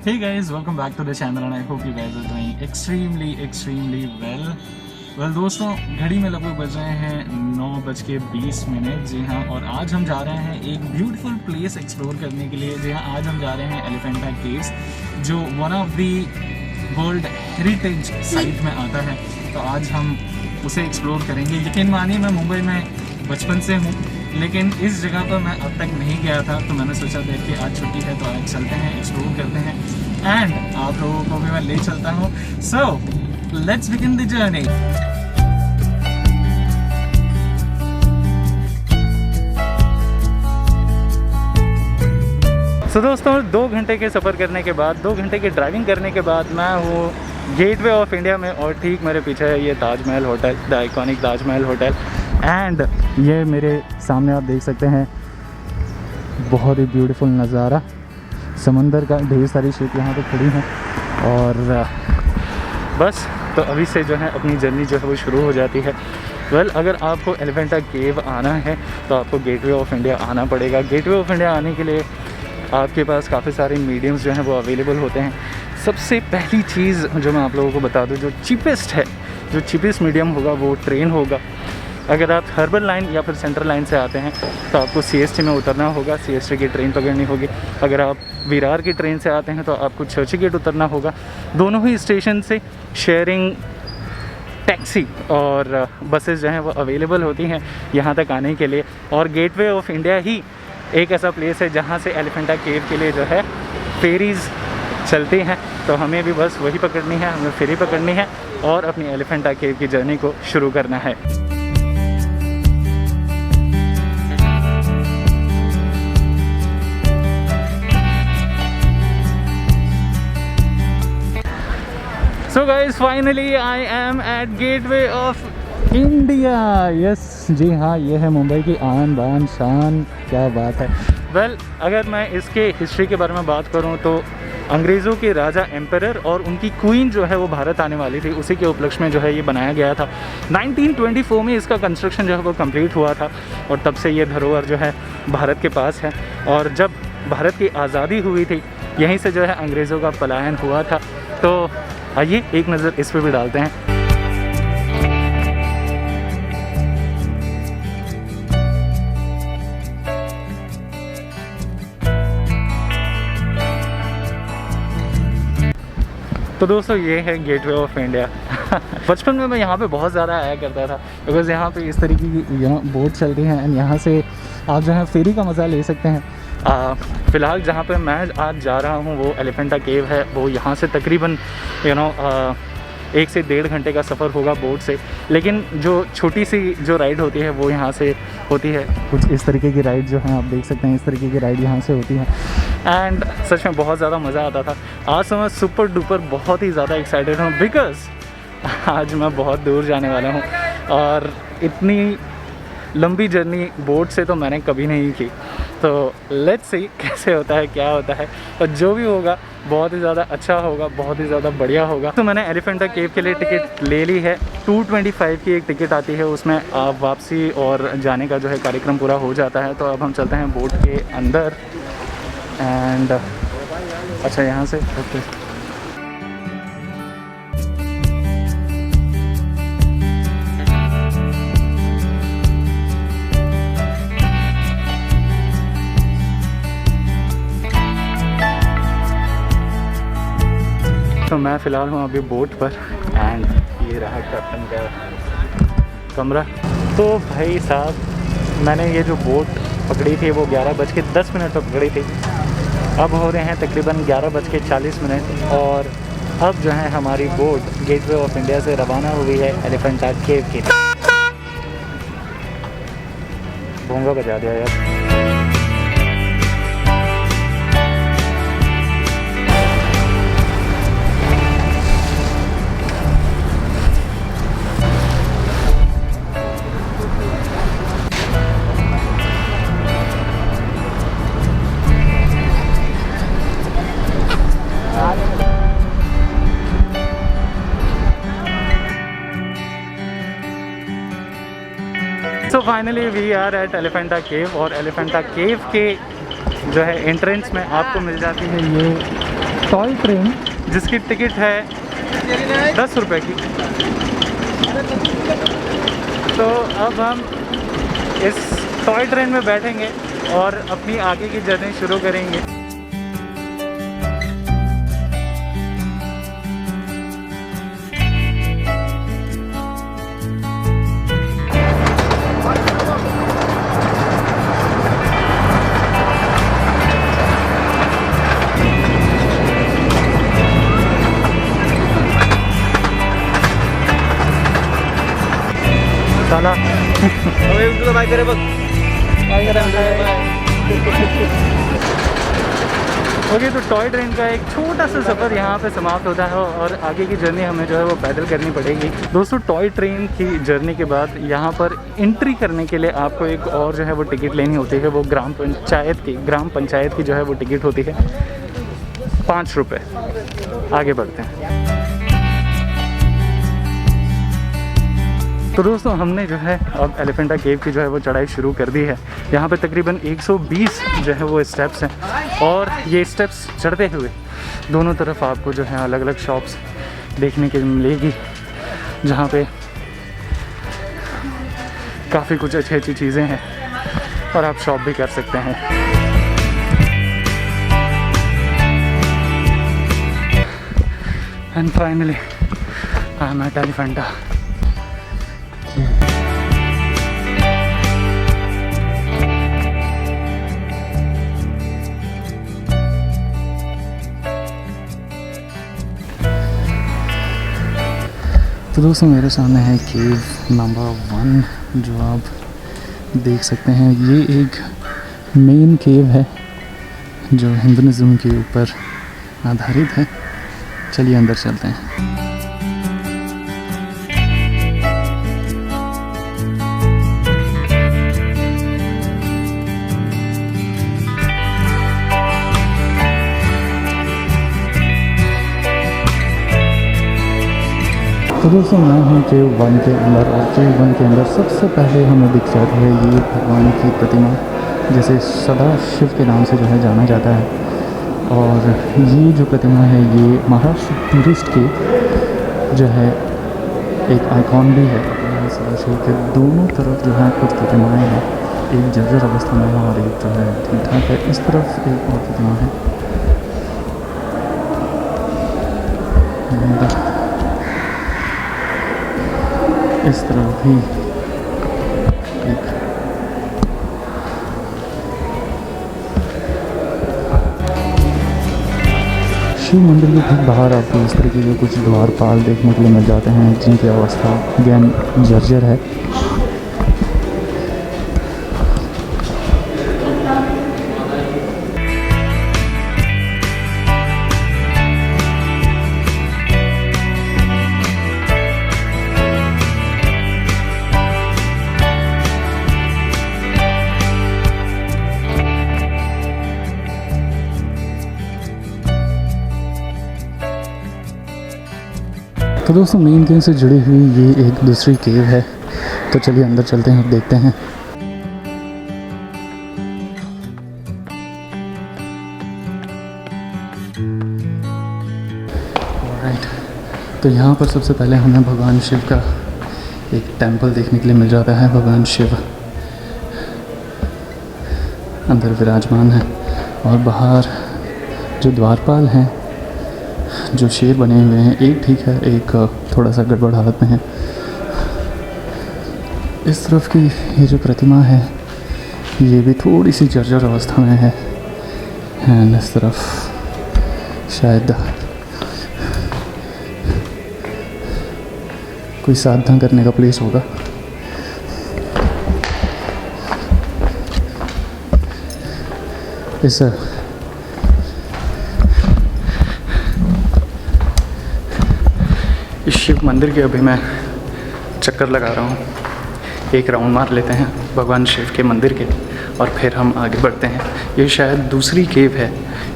Hey guys, welcome back to the channel and I hope you guys are doing extremely well दोस्तों, घड़ी में लगभग बज रहे हैं 9:20। जी हाँ, और आज हम जा रहे हैं एक ब्यूटीफुल प्लेस एक्सप्लोर करने के लिए। जी हाँ, आज हम जा रहे हैं एलिफेंटा केव्स, जो one of the world heritage site में आता है। तो आज हम उसे एक्सप्लोर करेंगे। यकीन मानिए, मैं मुंबई में बचपन से हूँ, लेकिन इस जगह पर मैं अब तक नहीं गया था। तो मैंने सोचा देख के आज छुट्टी है तो आज चलते हैं, एक्सप्लोर करते हैं एंड आप लोगों को भी मैं ले चलता हूँ। So let's begin the journey. तो दोस्तों, 2 घंटे के सफ़र करने के बाद, 2 घंटे की ड्राइविंग करने के बाद मैं हूँ गेटवे ऑफ इंडिया में, और ठीक मेरे पीछे है ये Taj Mahal hotel, the iconic Taj Mahal hotel. And ये मेरे सामने आप देख सकते हैं बहुत ही ब्यूटीफुल नज़ारा समंदर का। ढेर सारी शिप यहाँ पे खड़ी हैं और बस तो अभी से जो है अपनी जर्नी जो है वो शुरू हो जाती है। वेल, अगर आपको एलिफेंटा केव आना है तो आपको गेटवे ऑफ इंडिया आना पड़ेगा। गेटवे ऑफ इंडिया आने के लिए आपके पास काफ़ी सारे मीडियम्स जो हैं वो अवेलेबल होते हैं। सबसे पहली चीज़ जो मैं आप लोगों को बता दूं, जो चीपेस्ट है, जो चीपेस्ट मीडियम होगा वो ट्रेन होगा। अगर आप हर्बल लाइन या फिर सेंट्रल लाइन से आते हैं तो आपको CST में उतरना होगा, CST की ट्रेन पकड़नी होगी। अगर आप विरार की ट्रेन से आते हैं तो आपको चर्चगेट उतरना होगा। दोनों ही स्टेशन से शेयरिंग टैक्सी और बसेस जो हैं वो अवेलेबल होती हैं यहाँ तक आने के लिए। और गेटवे ऑफ इंडिया ही एक ऐसा प्लेस है जहाँ से एलिफेंटा केव के लिए जो है फेरीज़ चलती हैं। तो हमें भी बस वही पकड़नी है, हमें फेरी पकड़नी है और अपनी एलिफेंटा केव की जर्नी को शुरू करना है। So guys, finally I am at Gateway of India. Yes, जी हाँ, ये है मुंबई की आन बान शान। क्या बात है। वेल, अगर मैं इसके हिस्ट्री के बारे में बात करूँ तो अंग्रेज़ों के राजा एम्परर और उनकी क्वीन जो है वो भारत आने वाली थी, उसी के उपलक्ष्य में जो है ये बनाया गया था। 1924 में इसका कंस्ट्रक्शन जो है वो कंप्लीट हुआ था और तब से ये धरोहर जो है भारत के पास है। और जब भारत की आज़ादी हुई थी, यहीं से जो है अंग्रेज़ों का पलायन हुआ था। तो आइए एक नज़र इस पे भी डालते हैं। तो दोस्तों, ये है गेटवे ऑफ इंडिया। बचपन में मैं यहाँ पे बहुत ज़्यादा आया करता था, बिकॉज़ यहाँ पे इस तरीके की बोट चलती हैं एंड यहाँ से आप जो है फेरी का मज़ा ले सकते हैं। फ़िलहाल जहाँ पे मैं आज जा रहा हूँ वो एलिफेंटा केव है। वो यहाँ से तकरीबन 1 से 1.5 घंटे का सफ़र होगा बोट से। लेकिन जो छोटी सी जो राइड होती है वो यहाँ से होती है। कुछ इस तरीके की राइड जो है आप देख सकते हैं, इस तरीके की राइड यहाँ से होती है एंड सच में बहुत ज़्यादा मज़ा आता था। आज तो मैं सुपर डुपर बहुत ही ज़्यादा एक्साइटेड हूँ, बिकॉज़ आज मैं बहुत दूर जाने वाला हूँ और इतनी लंबी जर्नी बोट से तो मैंने कभी नहीं की। तो लेट्स सी कैसे होता है, क्या होता है, और जो भी होगा बहुत ही ज़्यादा अच्छा होगा, बहुत ही ज़्यादा बढ़िया होगा। तो मैंने एलिफेंटा केव के लिए टिकट ले ली है। 225 की एक टिकट आती है, उसमें आप वापसी और जाने का जो है कार्यक्रम पूरा हो जाता है। तो अब हम चलते हैं बोट के अंदर एंड अच्छा यहाँ से ओके। तो मैं फ़िलहाल हूँ अभी बोट पर एंड ये रहा कैप्टन का कमरा। तो भाई साहब, मैंने ये जो बोट पकड़ी थी वो 11:10 पर पकड़ी थी। अब हो रहे हैं तकरीबन 11:40 और अब जो है हमारी बोट गेटवे ऑफ इंडिया से रवाना हुई है एलिफेंटा केव की। भोंगा बजा दिया यार। So finally we are at Elephanta cave, और एलिफेंटा केव के जो है एंट्रेंस में आपको मिल जाती है ये टॉय ट्रेन जिसकी टिकट है 10 रुपये की। तो अब हम इस टॉय ट्रेन में बैठेंगे और अपनी आगे की जर्नी शुरू करेंगे। साला ओके, तो टॉय ट्रेन का एक छोटा सा सफ़र यहाँ पे समाप्त होता है और आगे की जर्नी हमें जो है वो पैदल करनी पड़ेगी। दोस्तों, टॉय ट्रेन की जर्नी के बाद यहाँ पर एंट्री करने के लिए आपको एक और जो है वो टिकट लेनी होती है। वो ग्राम पंचायत की जो है वो टिकट होती है 5 रुपये। आगे बढ़ते हैं। तो दोस्तों, हमने जो है अब एलिफेंटा केव की जो है वो चढ़ाई शुरू कर दी है। यहाँ पे तकरीबन 120 जो है वो स्टेप्स हैं और ये स्टेप्स चढ़ते हुए दोनों तरफ आपको जो है अलग अलग शॉप्स देखने के मिलेगी, जहाँ पे काफ़ी कुछ अच्छी चीज़ें हैं और आप शॉप भी कर सकते हैं। And finally I am at Elephanta. तो दोस्तों, मेरे सामने है केव नंबर 1 जो आप देख सकते हैं। ये एक मेन केव है जो हिंदुइज्म के ऊपर आधारित है। चलिए अंदर चलते हैं। तो दोस्तों, मैं हूँ केव 1 के अंदर और केव 1 के अंदर सबसे पहले हमें दिख जाती है ये भगवान की प्रतिमा, जिसे सदा शिव के नाम से जो है जाना जाता है। और ये जो प्रतिमा है ये महाराष्ट्र टूरिस्ट की जो है एक आइकॉन भी है। सदाशिव के दोनों तरफ जो है कुछ प्रतिमाएँ हैं, एक जर्जर अवस्था में है और एक जो है ठीक ठाक है। इस तरफ एक और प्रतिमा है। इस तरफ भी एक शिव मंदिर के ठीक बाहर आपको इस तरीके के कुछ द्वारपाल देखने के लिए मिल जाते हैं, जिनकी अवस्था अगेन जर्जर है। तो दोस्तों, मेन केव से जुड़ी हुई ये एक दूसरी केव है। तो चलिए अंदर चलते हैं और देखते हैं। ऑलराइट, तो यहाँ पर सबसे पहले हमें भगवान शिव का एक टेंपल देखने के लिए मिल जाता है। भगवान शिव अंदर विराजमान है और बाहर जो द्वारपाल हैं, जो शेर बने हुए हैं, एक ठीक है, एक थोड़ा सा गड़बड़ हालत में है। इस तरफ की ये जो प्रतिमा है ये भी थोड़ी सी जर्जर अवस्था में है। एंड इस तरफ शायद कोई साधना करने का प्लेस होगा। इस शिव मंदिर के अभी मैं चक्कर लगा रहा हूँ। एक राउंड मार लेते हैं भगवान शिव के मंदिर के और फिर हम आगे बढ़ते हैं। ये शायद दूसरी केव है,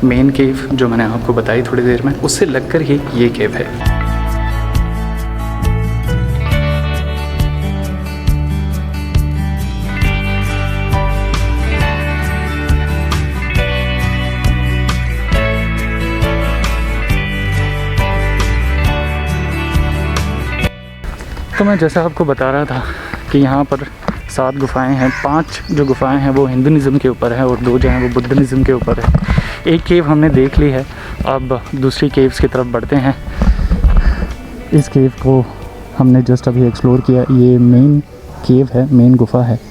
मेन केव जो मैंने आपको बताई थोड़ी देर में, उससे लगकर ही ये केव है। तो मैं जैसा आपको बता रहा था कि यहाँ पर 7 गुफाएं हैं। 5 जो गुफाएं हैं वो हिंदुइज़्म के ऊपर है और 2 जो हैं वो बुद्धिज़्म के ऊपर है। एक केव हमने देख ली है, अब दूसरी केव्स की तरफ बढ़ते हैं। इस केव को हमने जस्ट अभी एक्सप्लोर किया। ये मेन केव है, मेन गुफा है।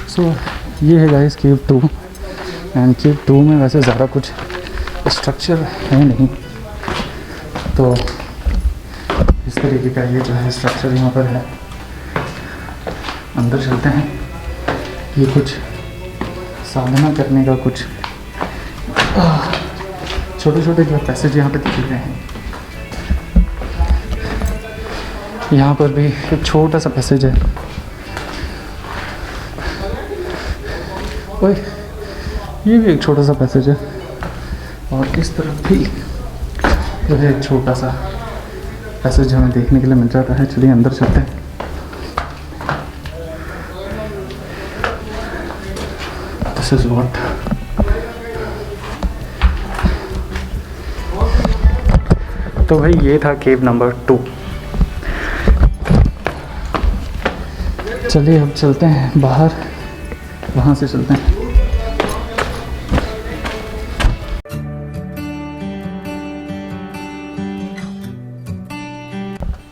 सो ये है गाइस केव 2 एंड केव 2 में वैसे ज़्यादा कुछ स्ट्रक्चर है नहीं, तो इस तरीके का ये जो है स्ट्रक्चर यहाँ पर है। अंदर चलते हैं। ये कुछ साधना करने का कुछ छोटे छोटे जो पैसेज यहाँ पे दिख रहे हैं। यहाँ पर भी एक छोटा सा पैसेज है। ओए, ये भी एक छोटा सा पैसेज है और इस तरफ भी जो है एक छोटा सा पैसेज हमें देखने के लिए मिल जाता है। चलिए अंदर चलते हैं। दिस इज व्हाट तो भाई ये था केव नंबर 2। चलिए अब चलते हैं बाहर, वहाँ से चलते हैं।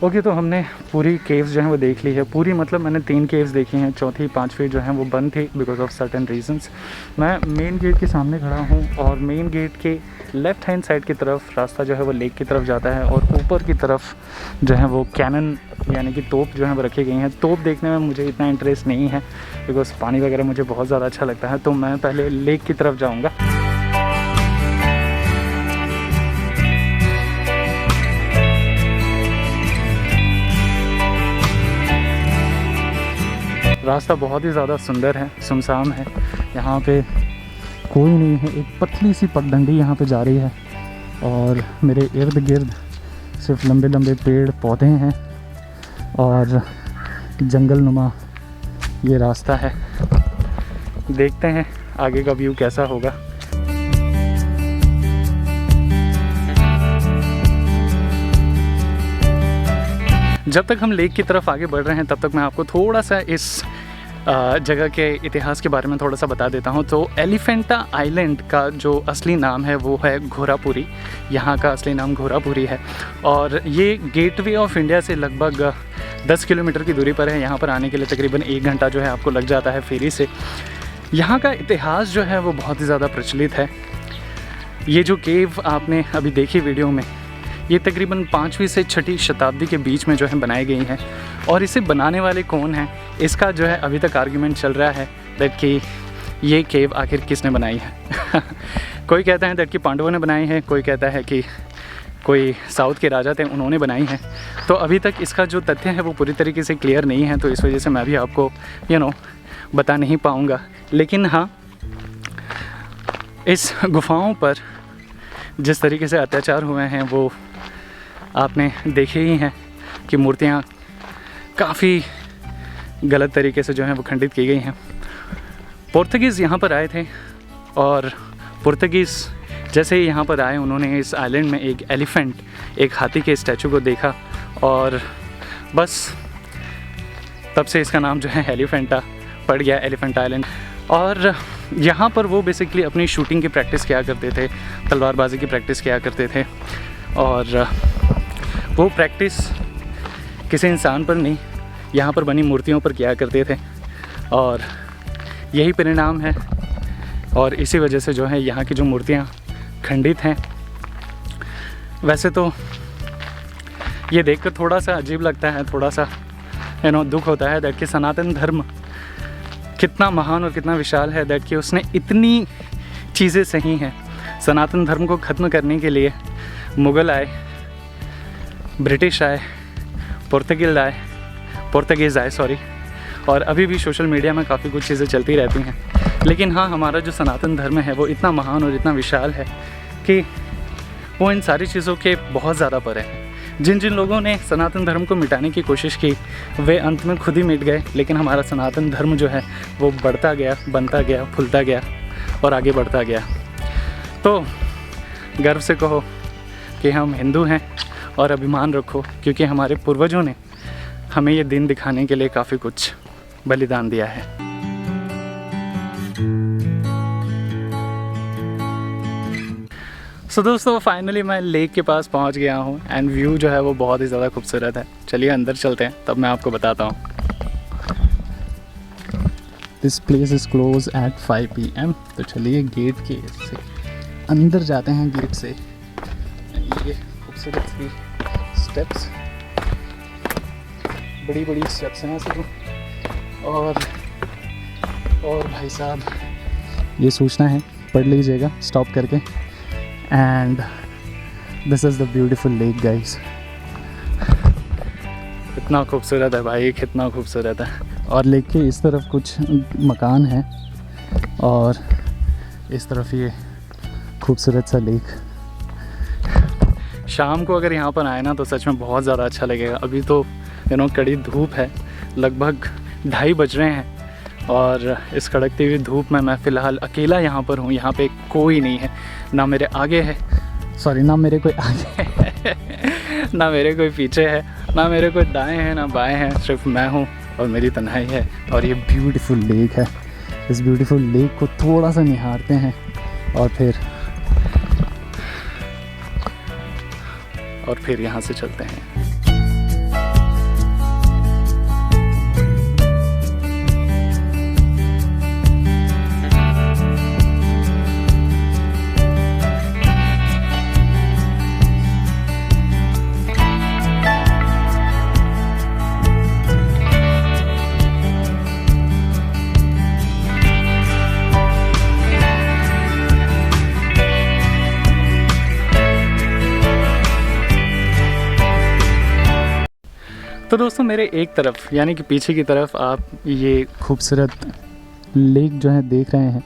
ओके, तो हमने पूरी केव्स जो हैं वो देख ली है। पूरी मतलब मैंने 3 केव्स देखी हैं, चौथी 5वीं जो हैं वो बंद थी बिकॉज ऑफ सर्टेन रीजंस। मैं मेन गेट के सामने खड़ा हूँ और मेन गेट के लेफ़्ट हैंड साइड की तरफ रास्ता जो है वो लेक की तरफ जाता है और ऊपर की तरफ जो है वो कैनन यानी कि तोप जो है वो रखी गई हैं। तोप देखने में मुझे इतना इंटरेस्ट नहीं है बिकॉज पानी वगैरह मुझे बहुत ज़्यादा अच्छा लगता है, तो मैं पहले लेक की तरफ जाऊँगा। रास्ता बहुत ही ज़्यादा सुंदर है, सुनसान है। यहाँ पे कोई नहीं है। एक पतली सी पगडंडी यहाँ पे जा रही है और मेरे इर्द गिर्द सिर्फ लंबे लंबे पेड़ पौधे हैं और जंगल नुमा ये रास्ता है। देखते हैं आगे का व्यू कैसा होगा। जब तक हम लेक की तरफ आगे बढ़ रहे हैं तब तक मैं आपको थोड़ा सा इस जगह के इतिहास के बारे में थोड़ा सा बता देता हूँ। तो एलिफेंटा आइलैंड का जो असली नाम है वो है घोरापुरी। यहाँ का असली नाम घोरापुरी है और ये गेटवे ऑफ इंडिया से लगभग 10 किलोमीटर की दूरी पर है। यहाँ पर आने के लिए तकरीबन 1 घंटा जो है आपको लग जाता है फेरी से। यहाँ का इतिहास जो है वो बहुत ही ज़्यादा प्रचलित है। ये जो केव आपने अभी देखी वीडियो में, ये तकरीबन 5वीं से 6वीं शताब्दी के बीच में जो है बनाई गई हैं। और इसे बनाने वाले कौन हैं, इसका जो है अभी तक आर्ग्यूमेंट चल रहा है दैट कि ये केव आखिर किसने बनाई है। कोई कहता है दैट कि पांडवों ने बनाई है, कोई कहता है कि कोई साउथ के राजा थे उन्होंने बनाई है। तो अभी तक इसका जो तथ्य है वो पूरी तरीके से क्लियर नहीं है, तो इस वजह से मैं भी आपको बता नहीं पाऊँगा। लेकिन हाँ, इस गुफाओं पर जिस तरीके से अत्याचार हुए हैं वो आपने देखे ही हैं कि मूर्तियाँ काफ़ी गलत तरीके से जो है वो खंडित की गई हैं। पुर्तगीज़ यहाँ पर आए थे और पुर्तगीज़ जैसे ही यहाँ पर आए उन्होंने इस आइलैंड में एक एलिफेंट, एक हाथी के स्टैचू को देखा और बस तब से इसका नाम जो है एलिफेंटा पड़ गया, एलिफेंट आइलैंड। और यहाँ पर वो बेसिकली अपनी शूटिंग की प्रैक्टिस किया करते थे, तलवारबाजी की प्रैक्टिस किया करते थे और वो प्रैक्टिस किसी इंसान पर नहीं, यहाँ पर बनी मूर्तियों पर किया करते थे और यही परिणाम है। और इसी वजह से जो है यहाँ की जो मूर्तियाँ खंडित हैं। वैसे तो ये देखकर थोड़ा सा अजीब लगता है, थोड़ा सा दुख होता है दैट कि सनातन धर्म कितना महान और कितना विशाल है दैट कि उसने इतनी चीज़ें सही हैं। सनातन धर्म को ख़त्म करने के लिए मुग़ल आए, ब्रिटिश आए, पुर्तगीज़ आए सॉरी, और अभी भी सोशल मीडिया में काफ़ी कुछ चीज़ें चलती रहती हैं। लेकिन हाँ, हमारा जो सनातन धर्म है वो इतना महान और इतना विशाल है कि वो इन सारी चीज़ों के बहुत ज़्यादा परे हैं। जिन जिन लोगों ने सनातन धर्म को मिटाने की कोशिश की वे अंत में खुद ही मिट गए, लेकिन हमारा सनातन धर्म जो है वो बढ़ता गया, बनता गया, फूलता गया और आगे बढ़ता गया। तो गर्व से कहो कि हम हिंदू हैं और अभिमान रखो, क्योंकि हमारे पूर्वजों ने हमें ये दिन दिखाने के लिए काफ़ी कुछ बलिदान दिया है। सो दोस्तों फाइनली मैं लेक के पास पहुंच गया हूं एंड व्यू जो है वो बहुत ही ज़्यादा खूबसूरत है। चलिए अंदर चलते हैं, तब मैं आपको बताता हूं। This place is close eight 5 PM। तो चलिए गेट के से अंदर जाते हैं गेट से। ये खूबसूरत सी स्टेप्स, बड़ी बड़ी स्टेप्स हैं ऐसे तो। और भाई साहब ये सूचना है, पढ़ लीजिएगा स्टॉप करके। And this is the beautiful lake guys. कितना खूबसूरत है भाई, कितना खूबसूरत है। और लेक के इस तरफ कुछ मकान हैं और इस तरफ ये खूबसूरत सा लेक। शाम को अगर यहाँ पर आए ना तो सच में बहुत ज़्यादा अच्छा लगेगा। अभी तो कड़ी धूप है, लगभग 2:30 बज रहे हैं और इस कड़कती हुई धूप में मैं फ़िलहाल अकेला यहाँ पर हूँ। यहाँ पे कोई नहीं है, ना मेरे आगे है, सॉरी ना मेरे कोई आगे है ना मेरे कोई पीछे है, ना मेरे कोई दाएं हैं ना बाएं हैं, सिर्फ मैं हूँ और मेरी तन्हाई है और ये ब्यूटीफुल लेक है। इस ब्यूटीफुल लेक को थोड़ा सा निहारते हैं और फिर यहाँ से चलते हैं। तो दोस्तों मेरे एक तरफ यानी कि पीछे की तरफ आप ये खूबसूरत लेक जो है देख रहे हैं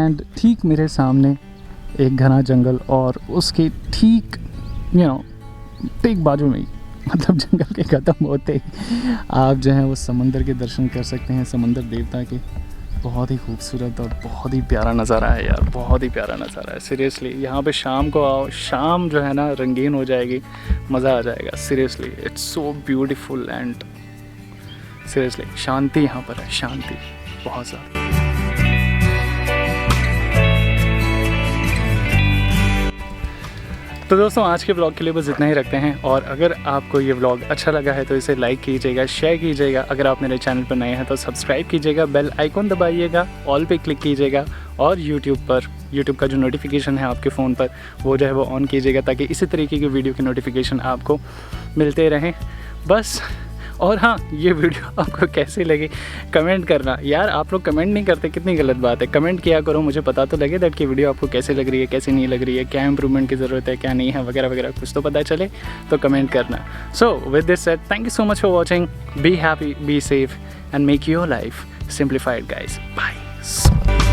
एंड ठीक मेरे सामने एक घना जंगल और उसके ठीक ठीक बाजू में ही, मतलब जंगल के ख़त्म होते ही आप जो है वो समंदर के दर्शन कर सकते हैं, समंदर देवता के। बहुत ही खूबसूरत और बहुत ही प्यारा नज़ारा है यार, बहुत ही प्यारा नज़ारा है सीरियसली। यहाँ पे शाम को आओ, शाम जो है ना रंगीन हो जाएगी, मज़ा आ जाएगा seriously. It's so beautiful and seriously शांति यहाँ पर है, शांति बहुत ज़्यादा। तो दोस्तों आज के ब्लॉग के लिए बस इतना ही रखते हैं और अगर आपको ये ब्लॉग अच्छा लगा है तो इसे लाइक कीजिएगा, शेयर कीजिएगा। अगर आप मेरे चैनल पर नए हैं तो सब्सक्राइब कीजिएगा, बेल आइकॉन दबाइएगा, ऑल पे क्लिक कीजिएगा और यूट्यूब का जो नोटिफिकेशन है आपके फ़ोन पर वो जो है वो ऑन कीजिएगा ताकि इसी तरीके की वीडियो की नोटिफिकेशन आपको मिलते रहें बस। और हाँ, ये वीडियो आपको कैसी लगी कमेंट करना। यार आप लोग कमेंट नहीं करते, कितनी गलत बात है। कमेंट किया करो, मुझे पता तो लगे दैट कि वीडियो आपको कैसे लग रही है, कैसे नहीं लग रही है, क्या इंप्रूवमेंट की ज़रूरत है, क्या नहीं है, वगैरह वगैरह कुछ तो पता चले तो कमेंट करना। So with this said, thank you so much for watching. Be happy, be safe and make your life simplified guys. Bye.